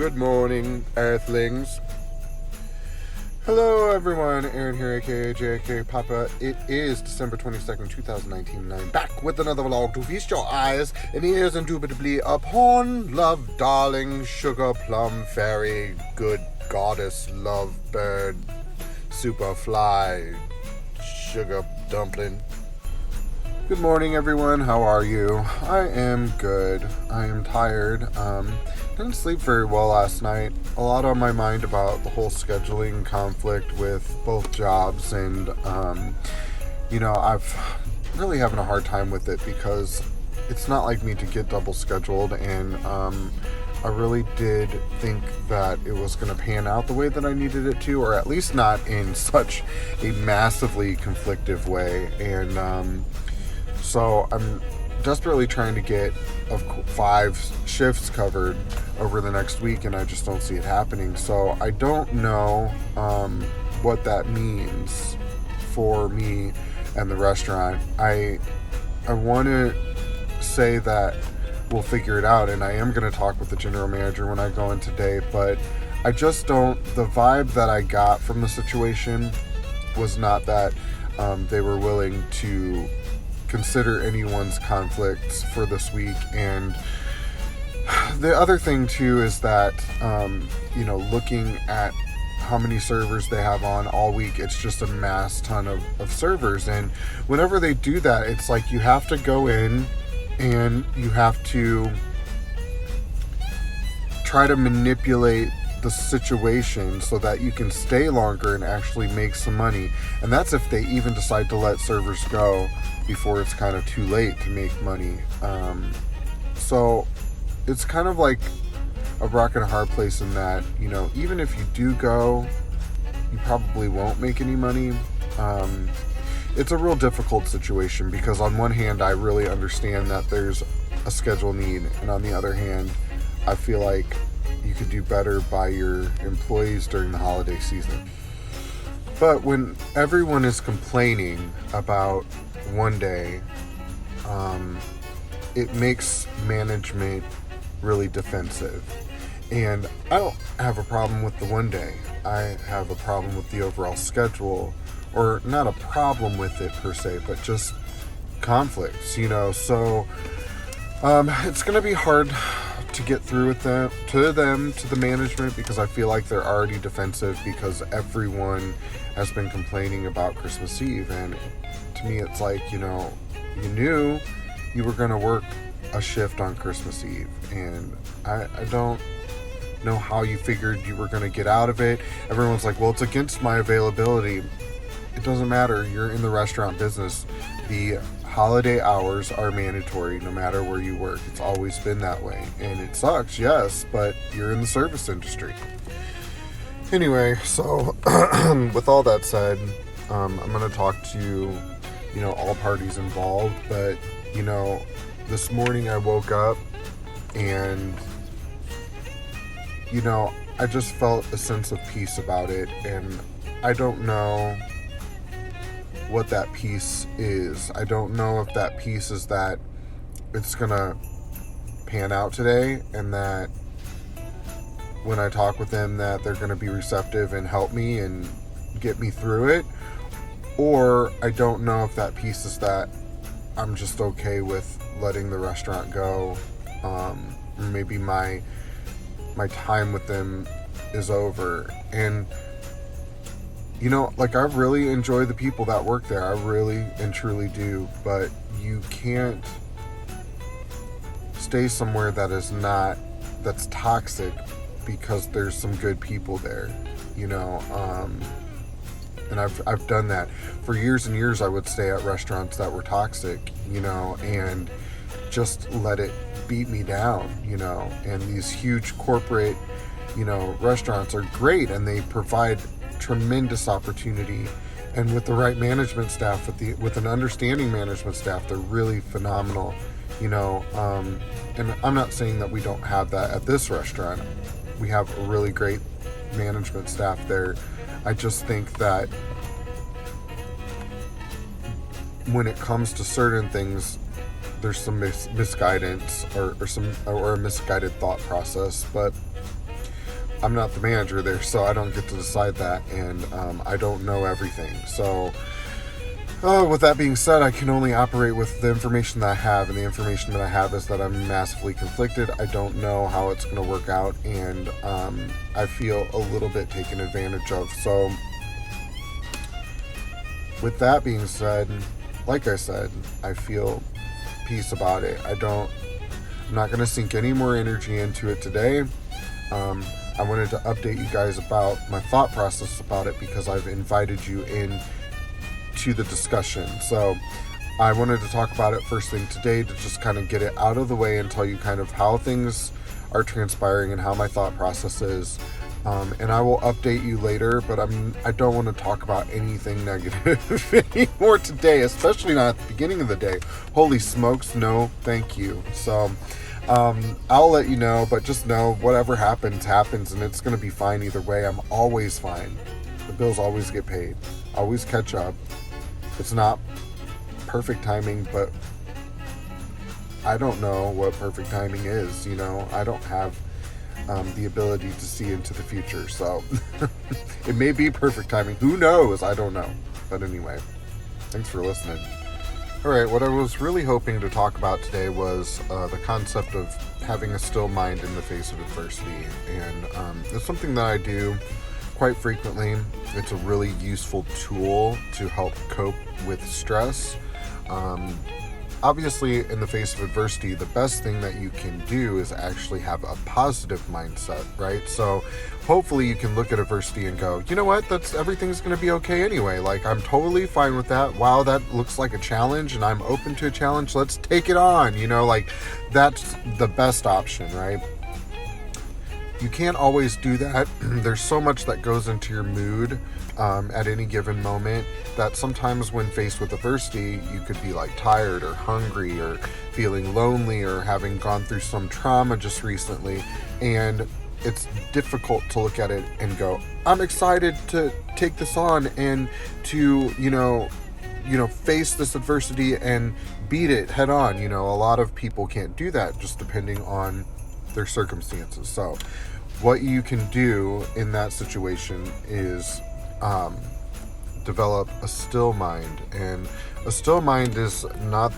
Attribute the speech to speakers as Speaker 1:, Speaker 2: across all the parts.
Speaker 1: Good morning, Earthlings. Hello, everyone. Aaron here, aka JK Papa. It is December 22nd, 2019, and I'm back with another vlog to feast your eyes and ears indubitably upon love, darling, sugar plum fairy, good goddess, love bird, superfly, sugar dumpling. Good morning, everyone. How are you? I am good. I am tired. Didn't sleep very well last night. A lot on my mind about the whole scheduling conflict with both jobs, and I've really having a hard time with it because it's not like me to get double scheduled, and I really did think that it was going to pan out the way that I needed it to, or at least not in such a massively conflictive way. And so I'm desperately trying to get 5 shifts covered over the next week, and I just don't see it happening. So I don't know what that means for me and the restaurant. I want to say that we'll figure it out, and I am going to talk with the general manager when I go in today, but I just don't, the vibe that I got from the situation was not that they were willing to consider anyone's conflicts for this week. And the other thing too is that looking at how many servers they have on all week, it's just a mass ton of servers, and whenever they do that, it's like you have to go in and you have to try to manipulate the situation so that you can stay longer and actually make some money. And that's if they even decide to let servers go before it's kind of too late to make money. So it's kind of like a rock and a hard place in that, even if you do go, you probably won't make any money. It's a real difficult situation because on one hand, I really understand that there's a schedule need, and on the other hand, I feel like you could do better by your employees during the holiday season. But when everyone is complaining about one day, it makes management really defensive. And I don't have a problem with the one day. I have a problem with the overall schedule, or not a problem with it per se, but just conflicts, So it's going to be hard to get through with them, to the management, because I feel like they're already defensive because everyone has been complaining about Christmas Eve. And to me, it's like, you knew you were going to work a shift on Christmas Eve, and I don't know how you figured you were going to get out of it. Everyone's like, well, it's against my availability. It doesn't matter. You're in the restaurant business. The holiday hours are mandatory no matter where you work. It's always been that way, and it sucks, yes, but you're in the service industry. Anyway, so with all that said, I'm going to talk to all parties involved, but this morning I woke up and I just felt a sense of peace about it, and I don't know what that peace is. I don't know if that peace is that it's gonna pan out today, and that when I talk with them that they're gonna be receptive and help me and get me through it, or I don't know if that peace is that I'm just okay with letting the restaurant go. Maybe my time with them is over. And I really enjoy the people that work there. I really and truly do. But you can't stay somewhere that's toxic because there's some good people there, and I've done that for years and years. I would stay at restaurants that were toxic, and just let it beat me down, and these huge corporate, restaurants are great, and they provide tremendous opportunity, and with the right management staff, with an understanding management staff, they're really phenomenal, and I'm not saying that we don't have that at this restaurant. We have a really great management staff there. I just think that when it comes to certain things, there's some misguidance or a misguided thought process. But I'm not the manager there, so I don't get to decide that, and I don't know everything. So with that being said, I can only operate with the information that I have, and the information that I have is that I'm massively conflicted. I don't know how it's going to work out, and I feel a little bit taken advantage of. So with that being said, like I said, I feel peace about it. I'm not going to sink any more energy into it today. I wanted to update you guys about my thought process about it because I've invited you in to the discussion. So I wanted to talk about it first thing today to just kind of get it out of the way and tell you kind of how things are transpiring and how my thought process is. And I will update you later, but I don't want to talk about anything negative anymore today, especially not at the beginning of the day. Holy smokes, no, thank you. So I'll let you know, but just know whatever happens, and it's going to be fine either way. I'm always fine. The bills always get paid. Always catch up. It's not perfect timing, but I don't know what perfect timing is. I don't have the ability to see into the future, so it may be perfect timing. Who knows? I don't know. But anyway, thanks for listening. All right, what I was really hoping to talk about today was the concept of having a still mind in the face of adversity, and it's something that I do quite frequently. It's a really useful tool to help cope with stress. Obviously, in the face of adversity, the best thing that you can do is actually have a positive mindset, right? So hopefully you can look at adversity and go, you know what, everything's going to be okay anyway. Like, I'm totally fine with that. Wow, that looks like a challenge and I'm open to a challenge. Let's take it on, like that's the best option, right? You can't always do that. There's so much that goes into your mood at any given moment that sometimes when faced with adversity, you could be like tired or hungry or feeling lonely or having gone through some trauma just recently. And it's difficult to look at it and go, I'm excited to take this on and to, face this adversity and beat it head on. A lot of people can't do that just depending on their circumstances. So what you can do in that situation is develop a still mind. And a still mind is not,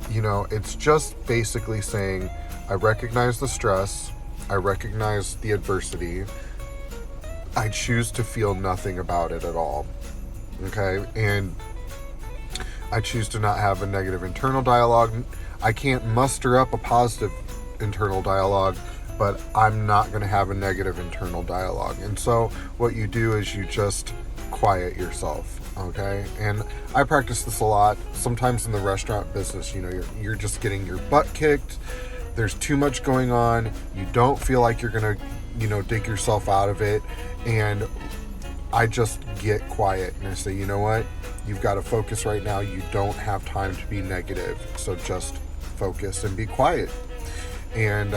Speaker 1: it's just basically saying, I recognize the stress, I recognize the adversity, I choose to feel nothing about it at all. Okay? And I choose to not have a negative internal dialogue. I can't muster up a positive internal dialogue, but I'm not going to have a negative internal dialogue. And so what you do is you just quiet yourself, okay? And I practice this a lot. Sometimes in the restaurant business, you're just getting your butt kicked. There's too much going on. You don't feel like you're going to, dig yourself out of it. And I just get quiet and I say, you know what? You've got to focus right now. You don't have time to be negative. So just focus and be quiet. And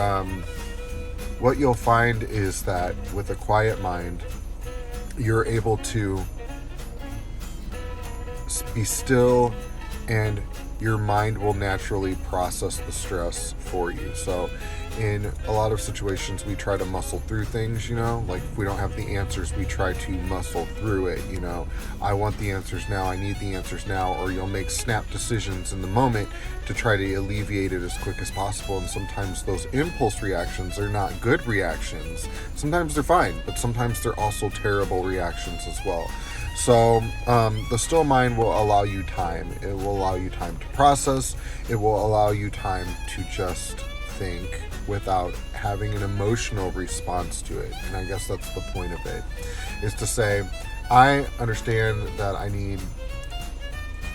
Speaker 1: what you'll find is that with a quiet mind, you're able to be still and your mind will naturally process the stress for you. So in a lot of situations, we try to muscle through things, like if we don't have the answers, we try to muscle through it. I want the answers now, I need the answers now, or you'll make snap decisions in the moment to try to alleviate it as quick as possible. And sometimes those impulse reactions are not good reactions. Sometimes they're fine, but sometimes they're also terrible reactions as well. So the still mind will allow you time. It will allow you time to process. It will allow you time to just think without having an emotional response to it. And I guess that's the point of it, is to say, I understand that I need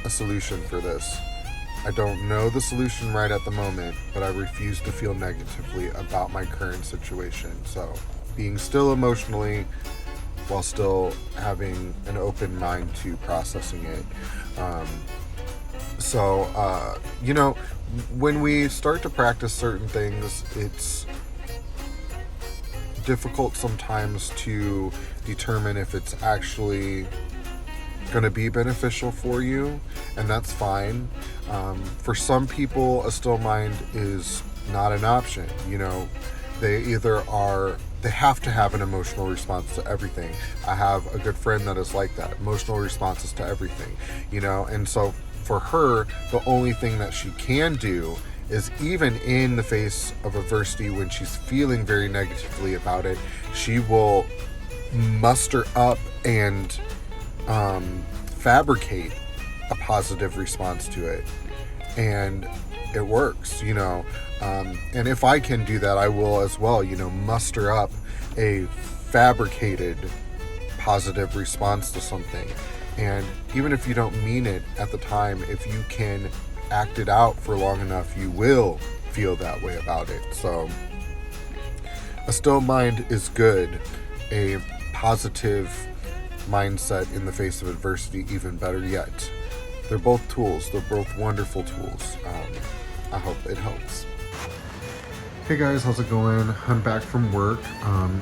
Speaker 1: a solution for this. I don't know the solution right at the moment, but I refuse to feel negatively about my current situation. So being still emotionally while still having an open mind to processing it. When we start to practice certain things, it's difficult sometimes to determine if it's actually going to be beneficial for you, and that's fine. For some people, a still mind is not an option. They either are they have to have an emotional response to everything. I have a good friend that is like that, emotional responses to everything, you know. And so for her, the only thing that she can do is, even in the face of adversity, when she's feeling very negatively about it, she will muster up and fabricate a positive response to it, and it works, you know. And if I can do that, I will as well, you know, muster up a fabricated positive response to something. And even if you don't mean it at the time, if you can act it out for long enough, you will feel that way about it. So a still mind is good. A positive mindset in the face of adversity, even better yet. They're both tools. They're both wonderful tools. I hope it helps. Hey guys, how's it going? I'm back from work.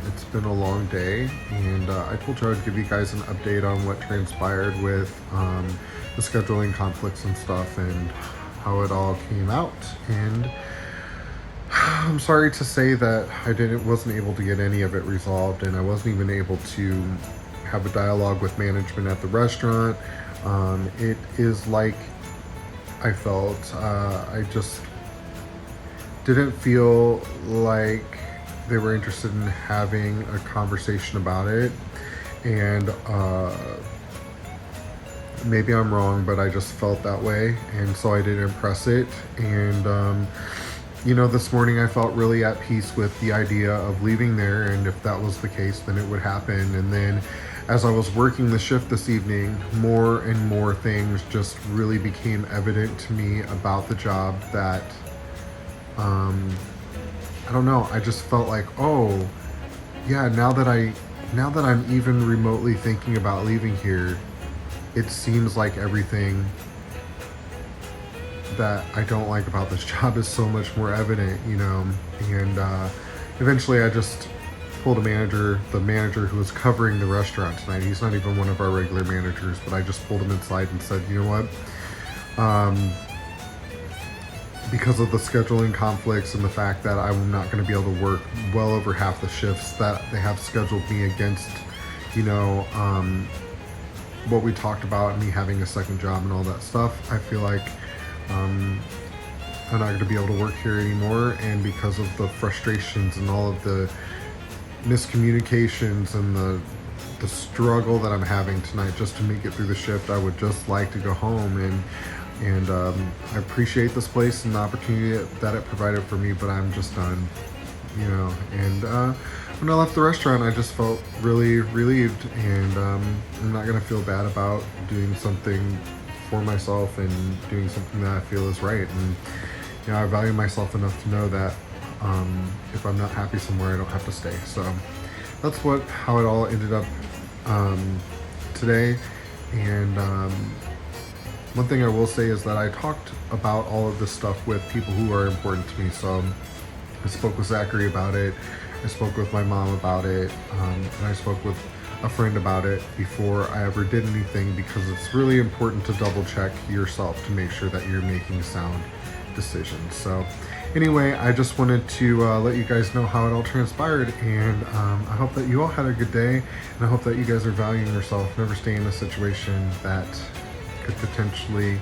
Speaker 1: It's been a long day, and I told you I'd give you guys an update on what transpired with the scheduling conflicts and stuff, and how it all came out. And I'm sorry to say that I wasn't able to get any of it resolved, and I wasn't even able to have a dialogue with management at the restaurant. It is like I felt, I just didn't feel like they were interested in having a conversation about it. And maybe I'm wrong, but I just felt that way, and so I didn't press it. And you know, this morning I felt really at peace with the idea of leaving there, and if that was the case, then it would happen. And then as I was working the shift this evening, more and more things just really became evident to me about the job that I don't know, I just felt like, oh yeah, now that I'm even remotely thinking about leaving here, it seems like everything that I don't like about this job is so much more evident, you know. And eventually I just pulled the manager who was covering the restaurant tonight. He's not even one of our regular managers, but I just pulled him inside and said, you know what, because of the scheduling conflicts and the fact that I'm not going to be able to work well over half the shifts that they have scheduled me against, you know, what we talked about, me having a second job and all that stuff, I feel like I'm not going to be able to work here anymore. And because of the frustrations and all of the miscommunications and the struggle that I'm having tonight just to make it through the shift, I would just like to go home. And I appreciate this place and the opportunity that it provided for me, but I'm just done, you know. And when I left the restaurant, I just felt really relieved, and I'm not gonna feel bad about doing something for myself and doing something that I feel is right. And you know, I value myself enough to know that if I'm not happy somewhere, I don't have to stay. So that's how it all ended up today. And one thing I will say is that I talked about all of this stuff with people who are important to me. So I spoke with Zachary about it, I spoke with my mom about it, and I spoke with a friend about it before I ever did anything, because it's really important to double check yourself to make sure that you're making sound decisions. So anyway, I just wanted to let you guys know how it all transpired, and I hope that you all had a good day, and I hope that you guys are valuing yourself. Never stay in a situation that could potentially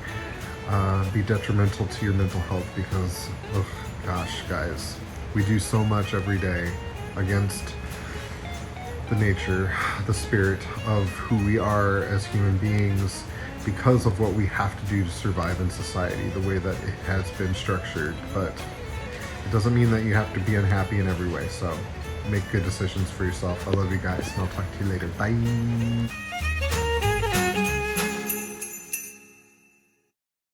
Speaker 1: be detrimental to your mental health, because, oh gosh, guys, we do so much every day against the nature, the spirit of who we are as human beings, because of what we have to do to survive in society, the way that it has been structured. But it doesn't mean that you have to be unhappy in every way. So make good decisions for yourself. I love you guys, and I'll talk to you later. Bye.